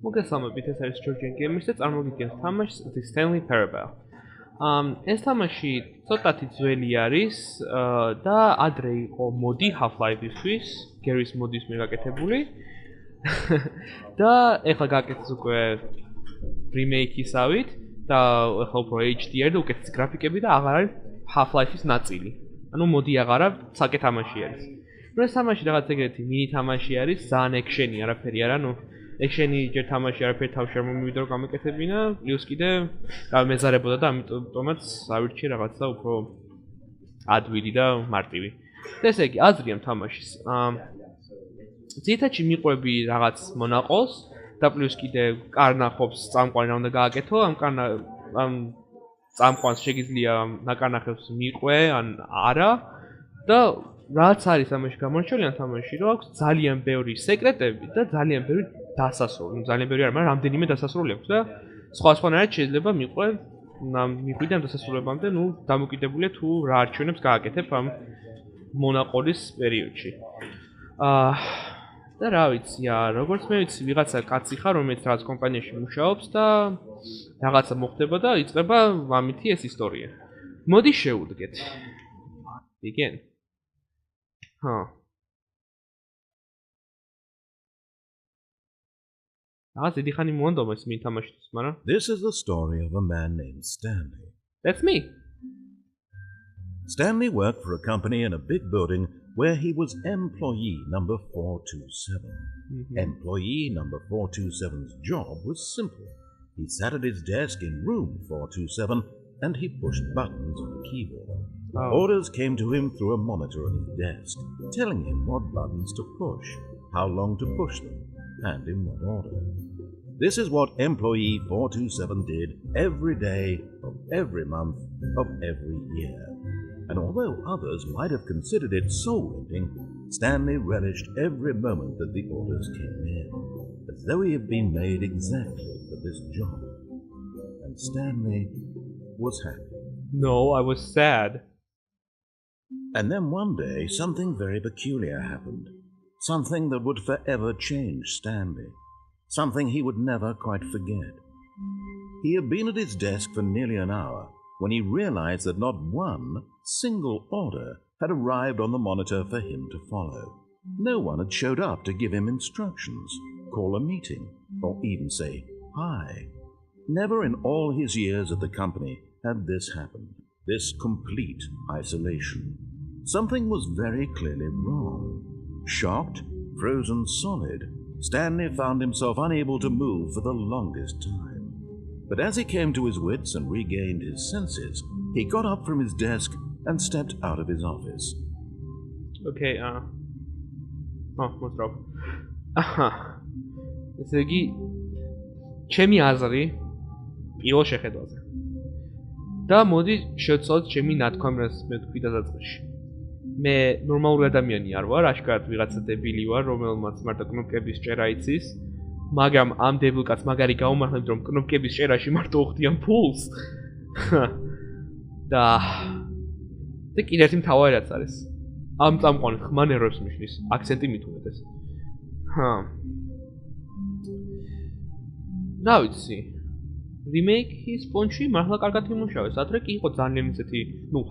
მოგესალმებით, ეს არის Georgian Gamers და წარმოგიდგენთ თამაშს The Stanley Parable. ეს თამაში ცოტათი ძველი არის და ადრე იყო მოდი Half-Life-ისთვის, Gears მოდის მეგაკეთებული. და ეხლა გააკეთეს უკვე remake-ისავით და ეხლა უფრო HDR და უკეთესი გრაფიკები და აღარ არის Half-Life-ის ნაწილი. ანუ მოდი აღარა საკე თამაში არის. ეს თამაში რაღაც ეგრეთი მინი თამაში არის, ძალიან ექშენი არაფერი არა, ნუ ექშენი ჯერ თამაში არაფერი თავში არ მომივიდა რომ გამეკეთებინა, პლუს კიდე გამეზარებოდა და ამიტომაც ავირჩიე რაღაცა უფრო ადვილი და მარტივი. ესე იგი, აზრი ამ თამაშის. ძირითადში მიყვები რაღაც მონაყოლს და პლუს კიდე კარნახობს წამყვანი რა უნდა გააკეთო, ამ წამყვანს შეგიძლია ნაკარნახებს მიყვე ან არა და რაც არის თამაში გამორჩეული ამ თამაში, რომ აქვს ძალიან ბევრი სეკრეტები და ძალიან ბევრი დასასრული, ძალიან ბევრი არა, მაგრამ რამდენიმე დასასრული აქვს და სხვადასხვანაირად შეიძლება მიყვიდე ამ დასასრულებამდე, ნუ დამოკიდებულია თუ რა არჩევნებს გააკეთებ ამ მონაყოლის პერიოდში. და რა ვიცი, როგორც მე ვიცი, ვიღაცა კაცი ხარ, რომელიც რაღაც კომპანიაში მუშაობს და რაღაცა მოხდება და იწყება ამითი ეს ისტორია. მოდი შევუდგეთ. Begin. This is the story of a man named Stanley. That's me. Stanley worked for a company in a big building where he was employee number 427. Employee number 427's job was simple. He sat at his desk in room 427 and he pushed buttons on a keyboard. Orders came to him through a monitor on his desk, telling him what buttons to push, how long to push them, and in what order. This is what employee 427 did every day of every month of every year. And although others might have considered it soul-rending, Stanley relished every moment that the orders came in, as though he had been made exactly for this job. And Stanley was happy. No, I was sad. And then one day, something very peculiar happened. Something that would forever change Stanley. Something he would never quite forget. He had been at his desk for nearly an hour when he realized that not one single order had arrived on the monitor for him to follow. No one had showed up to give him instructions, call a meeting, or even say hi. Never in all his years at the company had this happened, this complete isolation. Something was very clearly wrong. Shocked, frozen solid, Stanley found himself unable to move for the longest time. But as he came to his wits and regained his senses, he got up from his desk and stepped out of his office. Okay, what's wrong? ესე იგი, ჩემი აზრი პირველ შეხედვაზე. და მოდი შევცვალოთ ჩემი ნათქვამს მე თქვი დასაწყისში. მე ნორმალური ადამიანი არ ვარ, აშკარად ვიღაცა დებილი ვარ, რომელმაც მარტო კნოპკების ჭერა იცის, მაგრამ ამ დებილ კაცს მაგარი გაუმართლებ, რომ კნოპკების ჭერაში მარტო უხდიან ფულს. და კიდე ერთი მთავარი რაც არის. ამ წამყვანი ხმანერებს მიშლის, აქცენტი მithumetes. რა ვიცი. remake-ის პონჩი მართლა კარგად იმუშავეს. ადრე კი იყო ძალიან ისეთი,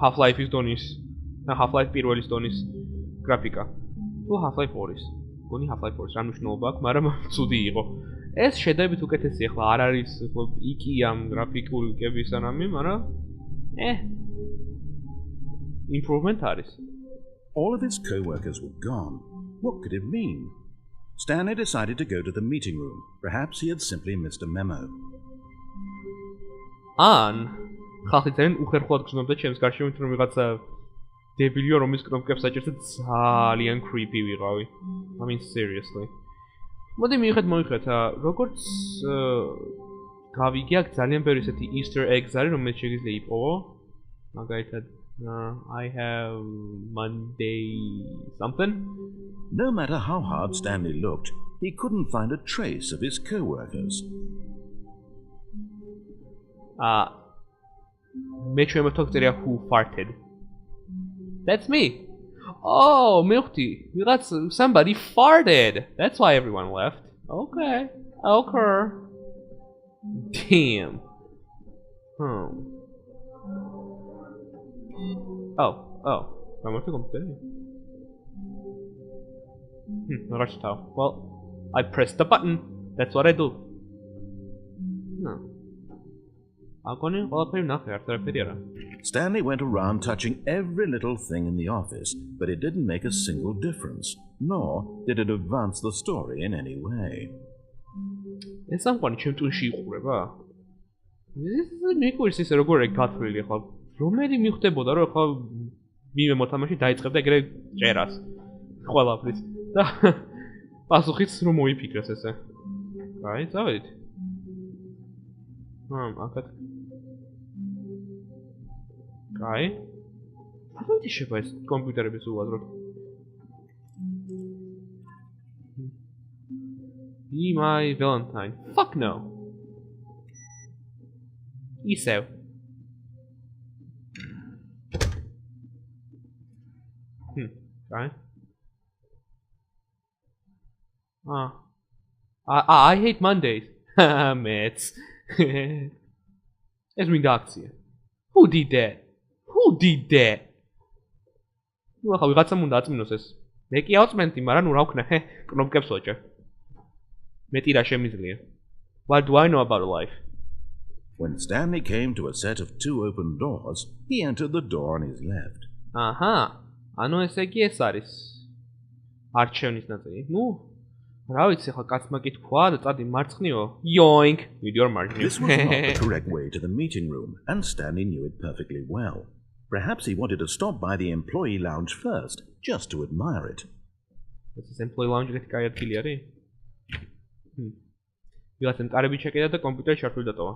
Half-Life-ის დონის და Half-Life პირველის დონის გრაფიკა. თუ Half-Life 2-ის. გონი Half-Life 2-ის რა მნიშვნელობა აქვს, მაგრამ ცუდი იყო. ეს შედარებით უკეთესი ახლა არ არის პიკი ამ გრაფიკული კების ანამი, მაგრამ improvement არის. All of his co-workers were gone. What could it mean? Stanley decided to go to the meeting room. Perhaps he had simply missed a memo. ან ხალხი ძალიან უხერხულად გრძნობდა ჩემს გარშემო, რომ ვიღაცა დებილია რომის კნოპკებს აჭერს და ძალიან creepy ვიყავი. I mean seriously. მოდი მოიხეთ, როგორც გავიგე, აქ ძალიან ბევრი ესეთი Easter eggs არის, რომელიც შეგიძლია იპოვო. მაგალითად, I have Monday something. No matter how hard Stanley looked, he couldn't find a trace of his co-workers. მე შემოთქვი წერია who farted. That's me. Oh, მივხვდი. Somebody farted. That's why everyone left. Okay. Okay. Damn. Oh. I'm going to come today. Rush tower. Well, I pressed the button. That's what I do. Stanley went around touching every little thing in the office, but it didn't make a single difference, nor did it advance the story in any way. ეს სამყარო ჩემთვის იხურება. ეს მეკურის ისე როგორ ეკათვლილი ხო? რომელი მიხდებოდა რომ ხო მიმე მოთამაშე დაიწყებდა ეგრე წერას. ყველაფრის და პასუხიც რომ მოიფიქრეს ესე. აი, წავედით. აკეთ. აი. ახლა შეიძლება ეს კომპიუტერების უაზროდ. Be my Valentine. Fuck no. Iseo. Okay. I hate Mondays. Mates. Es მინდა აქცია. Who did that? Who did that? ნუ ახლა ვიღაცამ უნდა აწმინოს ეს. მე კი ავწმენდი, მაგრამ ნუ რა ვქნა? კნოპკებს ვაჭერ. მეტი რა შემიძლია. What do I know about life? When Stanley came to a set of two open doors, he entered the door on his left. Aha. Ano ესე იგი ეს არის. არჩევნის ნაწილი. ნუ რა ვიცი ხა კაცმა კითხვა და წადი მარცხნიო. Yoink with your margin. This was not the correct way to the meeting room, and Stanley knew it perfectly well. Perhaps he wanted to stop by the employee lounge first, just to admire it. This is employee lounge ეგეთი კაი ადგილი არის? ვიღაცამ კარები ჩეკედა და კომპიუტერი შარფილ დატოვა.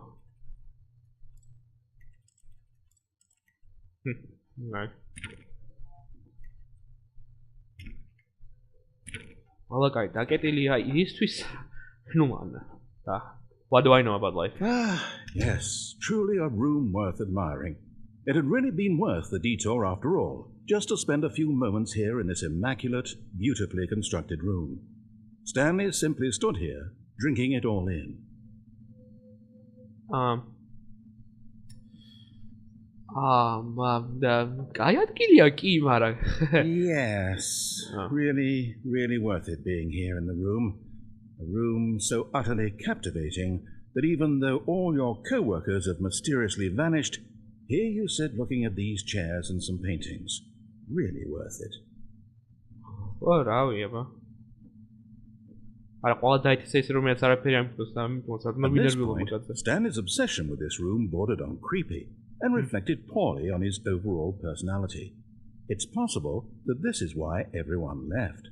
Right. Alakay, daketiliya istvis nu manna. What do I know about life? Yes, truly a room worth admiring. It had really been worth the detour after all, just to spend a few moments here in this immaculate, beautifully constructed room. Stanley simply stood here, drinking it all in. Yes, really worth it being here in the room. A room so utterly captivating that even though all your co-workers have mysteriously vanished, here you sit looking at these chairs and some paintings. Really worth it. What are we about? At this point, Stanley's obsession with this room bordered on creepy and reflected poorly on his overall personality. It's possible that this is why everyone left.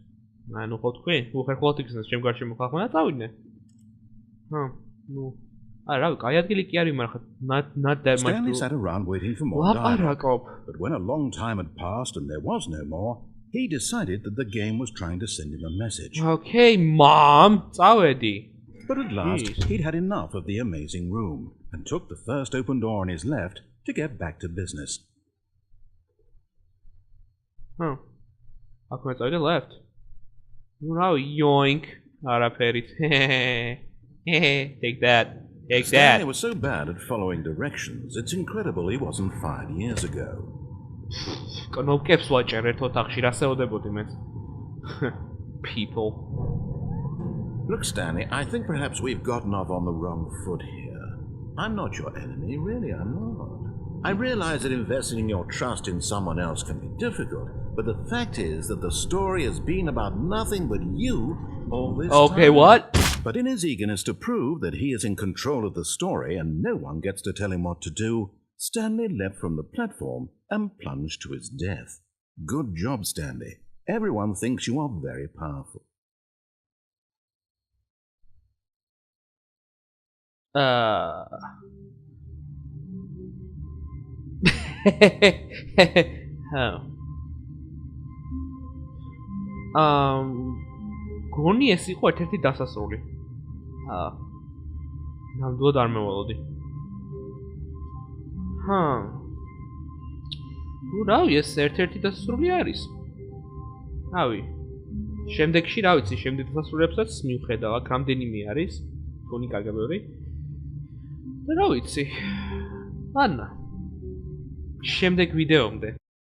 Stanley sat around waiting for more dialogue, but when a long time had passed and there was no more, he decided that the game was trying to send him a message. Okay, Mom, it's already. But at last, he'd had enough of the amazing room and took the first open door on his left to get back to business. How come it's already left? Wow, yoink. Take that. Take Stanley that. was so bad at following directions, it's incredible he wasn't 5 years ago. People. Look, Stanley, I think perhaps we've gotten off on the wrong foot here. I'm not your enemy, really, I'm not. I realize that investing in your trust in someone else can be difficult, but the fact is that the story has been about nothing but you all this time. Okay, what? But in his eagerness to prove that he is in control of the story and no one gets to tell him what to do, Stanley leapt from the platform and plunged to his death. Good job, Stanley. Everyone thinks you are very powerful. გონი ეს იყო ერთ-ერთი დასასრული. ნამდვილად არ მეველოდი. ნუ რავი, ეს ერთ-ერთი დასასრული არის. რავი. შემდეგში რა ვიცი, შემდეგ დასასრულებსაც მივხედავ, აქ რამდენიმე არის. გონი კარგებორი. და რა ვიცი. ანნა. შემდეგ ვიდეომდე.